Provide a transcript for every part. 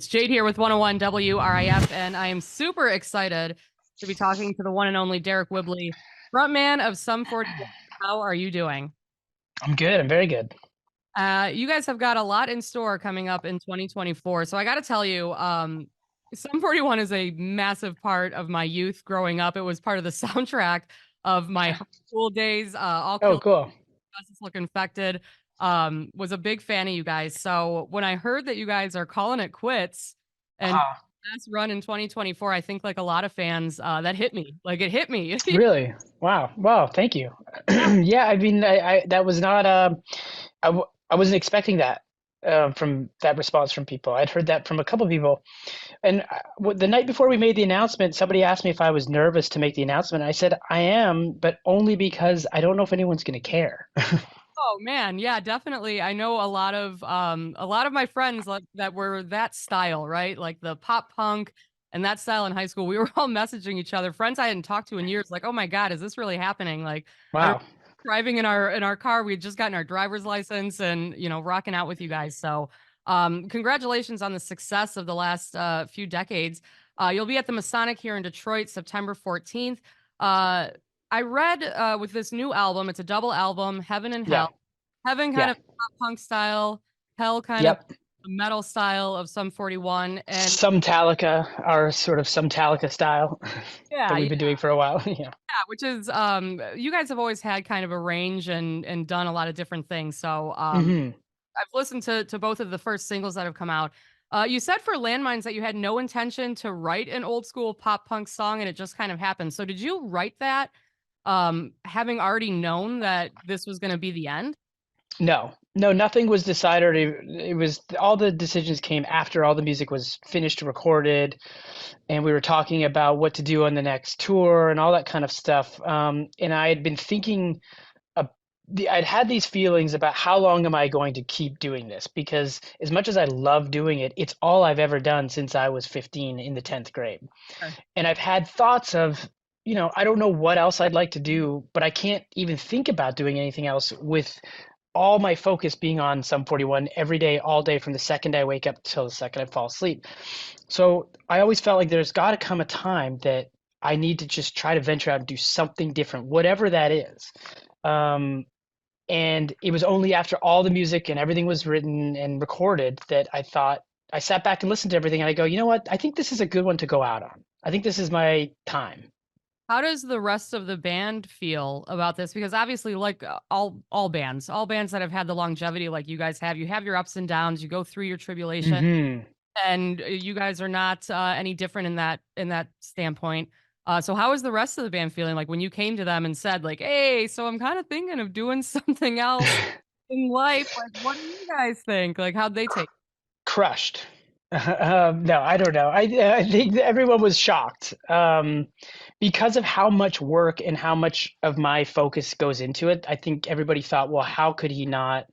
It's Jade here with 101 WRIF, and I am super excited to be talking to the one and only Deryck Whibley, frontman of Sum 41. How are you doing? I'm good. I'm very good. You guys have got a lot in store coming up in 2024. So I got to tell you, Sum 41 is a massive part of my youth growing up. It was part of the soundtrack of my high school days. All Oh, Kill cool. Justice Look Infected. Was a big fan of you guys. So when I heard that you guys are calling it quits and Uh, last run in 2024, I think like a lot of fans, that hit me. Like it hit me. really? Wow. Wow. Thank you. Yeah. Yeah. I mean, that was not, I wasn't expecting that, from that response from people. I'd heard that from a couple of people. And the night before we made the announcement, somebody asked me if I was nervous to make the announcement. I said, I am, but only because I don't know if anyone's going to care. Oh man, yeah, definitely. I know a lot of my friends that were that style, right? Like the pop punk and that style in high school. We were all messaging each other. Friends I hadn't talked to in years, like, oh my God, is this really happening? Like I remember Wow. driving in our car. We had just gotten our driver's license and rocking out with you guys. So congratulations on the success of the last few decades. You'll be at the Masonic here in Detroit, September 14th. Uh I read with this new album, it's a double album, Heaven and Yeah. Hell. Heaven kind Yeah. of pop punk style, Hell kind of Yep. the metal style of Sum 41. And Some Metallica, our sort of some Metallica style that yeah, we've yeah, been doing for a while. Yeah. which is you guys have always had kind of a range and done a lot of different things. So Hmm. I've listened to both of the first singles that have come out. You said for Landmines that you had no intention to write an old school pop punk song and it just kind of happened. So did you write that having already known that this was going to be the end? No, no, nothing was decided. It was all the decisions came after all the music was finished, recorded, and we were talking about what to do on the next tour and all that kind of stuff. And I had been thinking, uh, I'd had these feelings about how long am I going to keep doing this? Because as much as I love doing it, it's all I've ever done since I was 15 in the 10th grade. Sure. And I've had thoughts of, I don't know what else I'd like to do, but I can't even think about doing anything else with all my focus being on Sum 41 every day, all day, from the second I wake up till the second I fall asleep. So I always felt like there's got to come a time that I need to just try to venture out and do something different, whatever that is. Um, and it was only after all the music and everything was written and recorded that I thought, I sat back and listened to everything and I go, you know what? I think this is a good one to go out on. I think this is my time. How does the rest of the band feel about this? Because obviously, like all bands that have had the longevity like you guys have, you have your ups and downs, you go through your tribulation, Hmm. and you guys are not any different in that standpoint. So how is the rest of the band feeling? Like when you came to them and said, like, "Hey, so I'm kind of thinking of doing something else in life. Like, what do you guys think? Like, how'd they take?" Crushed. No, I don't know. I think that everyone was shocked, because of how much work and how much of my focus goes into it. I think everybody thought, well, how could he not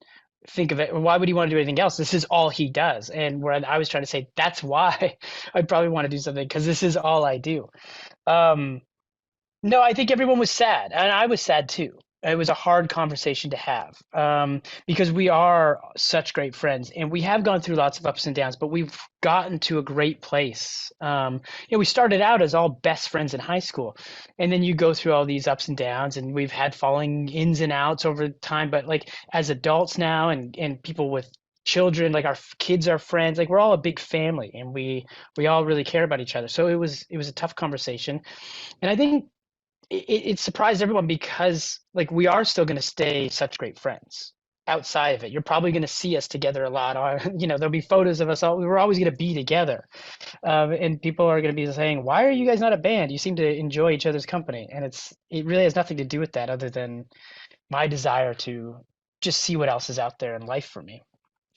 think of it? Why would he want to do anything else? This is all he does. And where I was trying to say, that's why I'd probably want to do something, because this is all I do. Um, no, I think everyone was sad, and I was sad too. It was a hard conversation to have, because we are such great friends, and we have gone through lots of ups and downs, but we've gotten to a great place. We started out as all best friends in high school, and then you go through all these ups and downs, and we've had falling ins and outs over time. But like as adults now, and people with children, like our kids are friends, like we're all a big family, and we all really care about each other. So it was a tough conversation, and I think it surprised everyone because like we are still going to stay such great friends outside of it. You're probably going to see us together a lot. There'll be photos of us all. We're always going to be together, and people are going to be saying, "Why are you guys not a band? You seem to enjoy each other's company." And it really has nothing to do with that, other than my desire to just see what else is out there in life for me.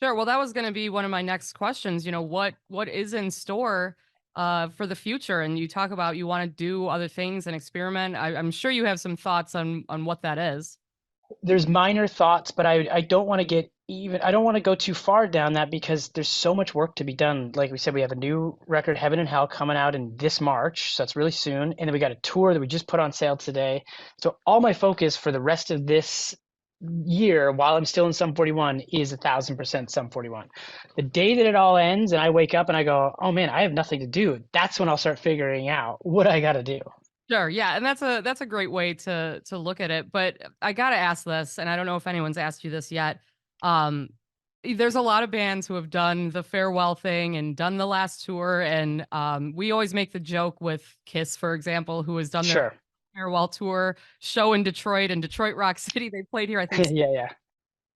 Sure. Well, that was going to be one of my next questions. What is in store for the future? And you talk about you want to do other things and experiment. I'm sure you have some thoughts on what that is. There's minor thoughts, but I don't want to get even, I don't want to go too far down that because there's so much work to be done. Like we said, we have a new record, Heaven and Hell, coming out in this March, so that's really soon. And then we got a tour that we just put on sale today. So all my focus for the rest of year while I'm still in Sum 41 is 1,000% Sum 41. The day that it all ends and I wake up and I go, oh man, I have nothing to do. That's when I'll start figuring out what I got to do. Sure, yeah, and that's a great way to look at it. But I gotta ask this, and I don't know if anyone's asked you this yet. Um, there's a lot of bands who have done the farewell thing and done the last tour, and we always make the joke with Kiss, for example, who has done their Sure. farewell tour show in Detroit and Detroit Rock City. They played here, I think. Yeah, yeah.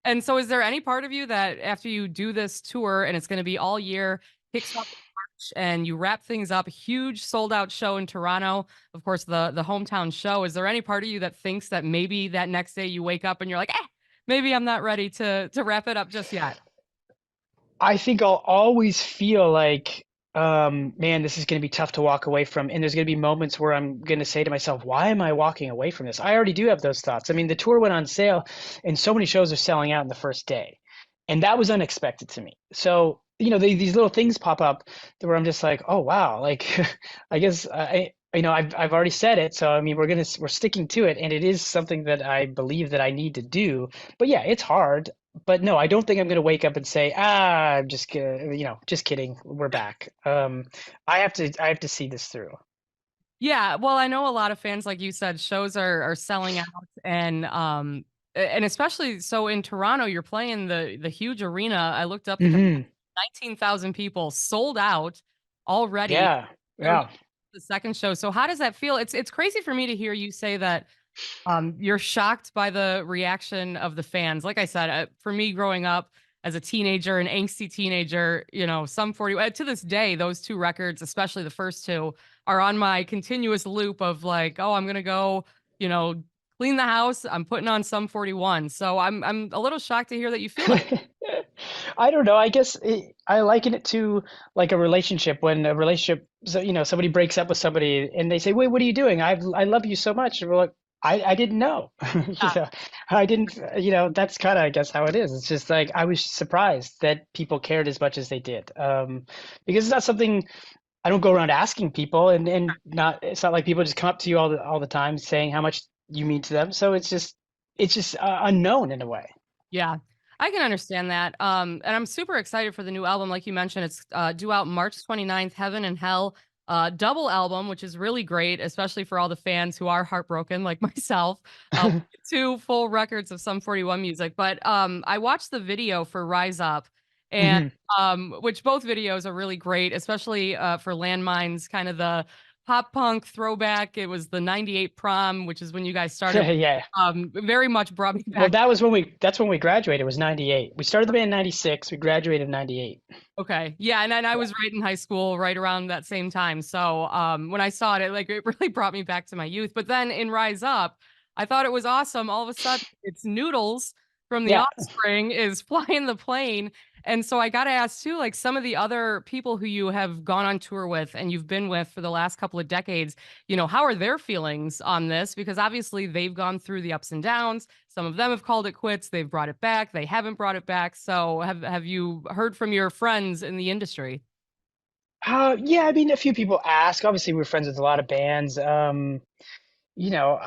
And so, is there any part of you that after you do this tour and it's going to be all year, kicks off in March, and you wrap things up, huge sold out show in Toronto, of course, the hometown show. Is there any part of you that thinks that maybe that next day you wake up and you're like, maybe I'm not ready to wrap it up just yet? I think I'll always feel like, man, this is going to be tough to walk away from. And there's going to be moments where I'm going to say to myself, why am I walking away from this? I already do have those thoughts. I mean, the tour went on sale and so many shows are selling out in the first day. And that was unexpected to me. So, these little things pop up where I'm just like, oh, wow. Like, I guess I've already said it. So, I mean, we're sticking to it. And it is something that I believe that I need to do. But yeah, it's hard. But no, I don't think I'm going to wake up and say, I'm just gonna, just kidding. We're back. I have to see this through. Yeah, well, I know a lot of fans, like you said, shows are selling out, and and especially so in Toronto, you're playing the huge arena. I looked up the 19,000 people sold out already. Yeah, There was yeah. the second show. So how does that feel? It's crazy for me to hear you say that you're shocked by the reaction of the fans. Like I said, for me growing up as a teenager, an angsty teenager, some 40 to this day, those two records, especially the first two, are on my continuous loop of like, oh, I'm gonna go, you know, clean the house. I'm putting on some 41. So I'm a little shocked to hear that you feel that. I don't know. I guess I liken it to like a relationship when a relationship, so, somebody breaks up with somebody and they say, "Wait, what are you doing? I love you so much." And we're like, I didn't know. Yeah, I didn't, that's kind of, I guess, how it is. It's just like I was surprised that people cared as much as they did. Because it's not something I don't go around asking people and not, it's not like people just come up to you all the time saying how much you mean to them. So it's just unknown in a way. yeah. I can understand that. And I'm super excited for the new album. Like you mentioned, it's due out March 29th, Heaven and Hell, double album, which is really great, especially for all the fans who are heartbroken, like myself. Two full records of some 41 music. But I watched the video for Rise Up, and Mhm. which both videos are really great, especially for Landmines, kind of the pop punk throwback. It was the 98 prom, which is when you guys started. Yeah. Very much brought me Well, back. that's when we graduated, was 98. We started the band in 96, we graduated in 98. Okay. Yeah, and then I Yeah. was right in high school, right around that same time. So when I saw it, it really brought me back to my youth. But then in Rise Up, I thought it was awesome. All of a sudden, it's Noodles from The Yeah. Offspring is flying the plane. And so I gotta ask too, like some of the other people who you have gone on tour with and you've been with for the last couple of decades, how are their feelings on this? Because obviously they've gone through the ups and downs. Some of them have called it quits. They've brought it back. They haven't brought it back. So have you heard from your friends in the industry? Yeah, I mean, a few people ask. Obviously, we're friends with a lot of bands. You know,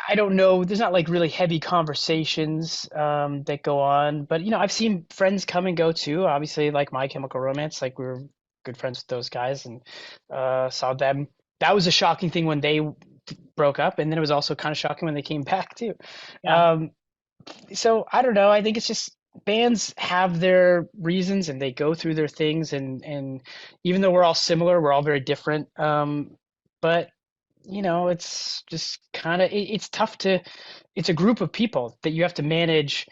I don't know. There's not like really heavy conversations that go on, but I've seen friends come and go too. Obviously, like My Chemical Romance, like we were good friends with those guys and saw them. That was a shocking thing when they broke up, and then it was also kind of shocking when they came back too. Yeah, Um, so I don't know. I think it's just bands have their reasons and they go through their things and even though we're all similar, we're all very different. But it's just kind of it's tough to it's a group of people that you have to manage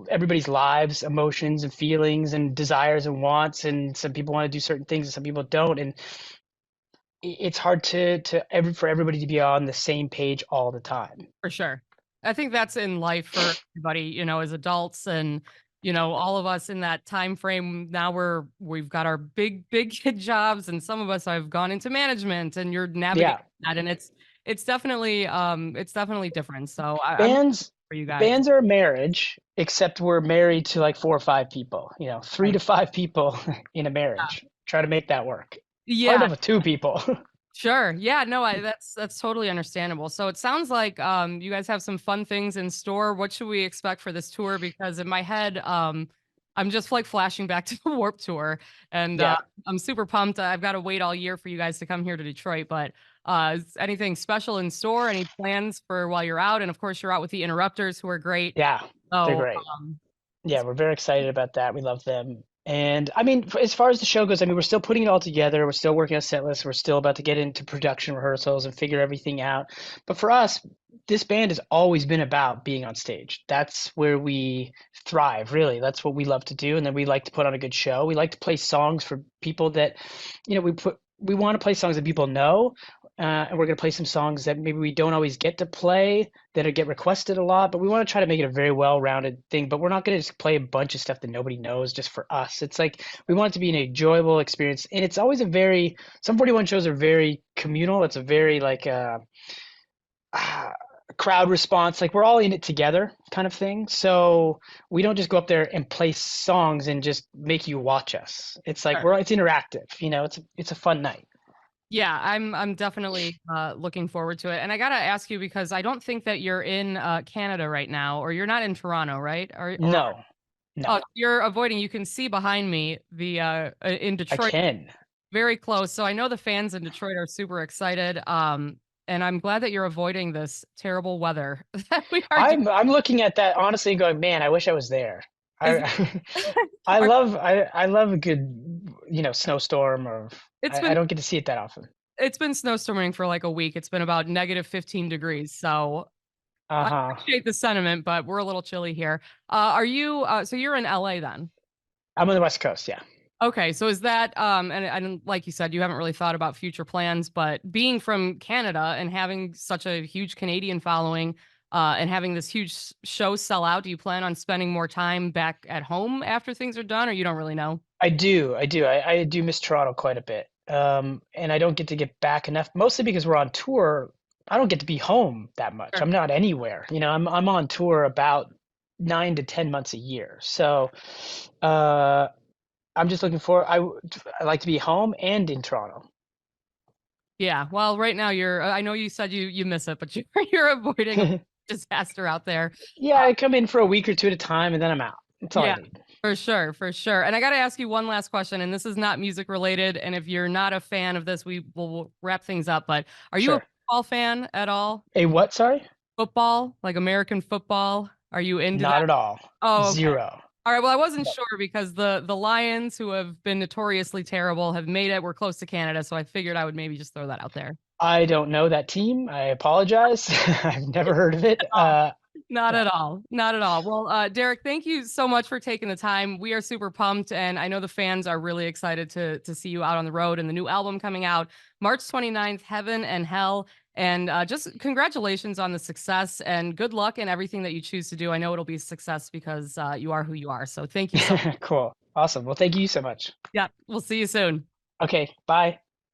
everybody's lives, emotions and feelings and desires and wants, and some people want to do certain things and some people don't, and it's hard for everybody to be on the same page all the time. for sure. I think that's in life for everybody, as adults and all of us in that time frame now we've got our big kid jobs and some of us have gone into management and you're navigating Yeah. that and it's definitely different. So I'm Bands for you guys. bands are a marriage, except we're married to like 4 or 5 people. Three Right. to five people in a marriage. Try to make that work. Hard Yeah. enough with two people. Sure. Yeah, no, that's totally understandable. So it sounds like you guys have some fun things in store. What should we expect for this tour? Because in my head, I'm just like flashing back to the Warp Tour, and Yeah. I'm super pumped. I've got to wait all year for you guys to come here to Detroit. But is anything special in store? Any plans for while you're out? And of course, you're out with the Interrupters, who are great. Yeah, they're So great. um, Yeah, we're very excited about that. We love them. And I mean, as far as the show goes, I mean, we're still putting it all together. We're still working on set lists. We're still about to get into production rehearsals and figure everything out. But for us, this band has always been about being on stage. That's where we thrive, really. That's what we love to do. And then we like to put on a good show. We like to play songs for people that, we want to play songs that people know. And we're going to play some songs that maybe we don't always get to play that get requested a lot, but we want to try to make it a very well-rounded thing. But we're not going to just play a bunch of stuff that nobody knows just for us. It's like we want it to be an enjoyable experience, and it's always some 41 shows are very communal. It's a very like uh, crowd response, like we're all in it together kind of thing. So we don't just go up there and play songs and just make you watch us. It's like sure. it's interactive. It's a fun night. Yeah, I'm definitely looking forward to it. And I gotta ask you because I don't think that you're in Canada right now, or you're not in Toronto, right? Or No, no, oh, you're avoiding. You can see behind me the in I Detroit, can. very close. So I know the fans in Detroit are super excited. And I'm glad that you're avoiding this terrible weather that we are doing. I'm looking at that honestly and going, man, I wish I was there. Is I are, I love a good, snowstorm or it's I been don't get to see it that often. it's been snowstorming for like a week. It's been about negative 15 degrees. So I Uh-huh. appreciate the sentiment, but we're a little chilly here. Are you so you're in LA then? I'm on the West Coast, yeah. Okay, so is that and like you said, you haven't really thought about future plans, but being from Canada and having such a huge Canadian following, and having this huge show sell out, do you plan on spending more time back at home after things are done, or you don't really know? I do. I do. I do miss Toronto quite a bit. And I don't get back enough, mostly because we're on tour. I don't get to be home that much. Sure. I'm not anywhere. I'm on tour about 9 to 10 months a year. So I'm just looking for I like to be home and in Toronto. Yeah. Well, right now I know you said you miss it, but you're avoiding a disaster out there. Yeah, I come in for a week or two at a time and then I'm out. That's all I Yeah, need. for sure, for sure. And I got to ask you one last question, and this is not music related. And if you're not a fan of this, we will wrap things up. But are you a Sure. football fan at all? A what, sorry? Football, like American football? Are you into that? Not at all. Oh, okay. Zero. All right. Well, I wasn't No. sure because the Lions, who have been notoriously terrible, have made it. We're close to Canada, so I figured I would maybe just throw that out there. I don't know that team. I apologize. I've never heard of it. Not No. at all. Not at all. Well, Deryck, thank you so much for taking the time. We are super pumped, and I know the fans are really excited to see you out on the road and the new album coming out March 29th, Heaven and Hell. And just congratulations on the success and good luck in everything that you choose to do. I know it'll be a success because you are who you are. So thank you so much. Cool. Awesome. Well, thank you so much. Yeah, we'll see you soon. Okay, bye.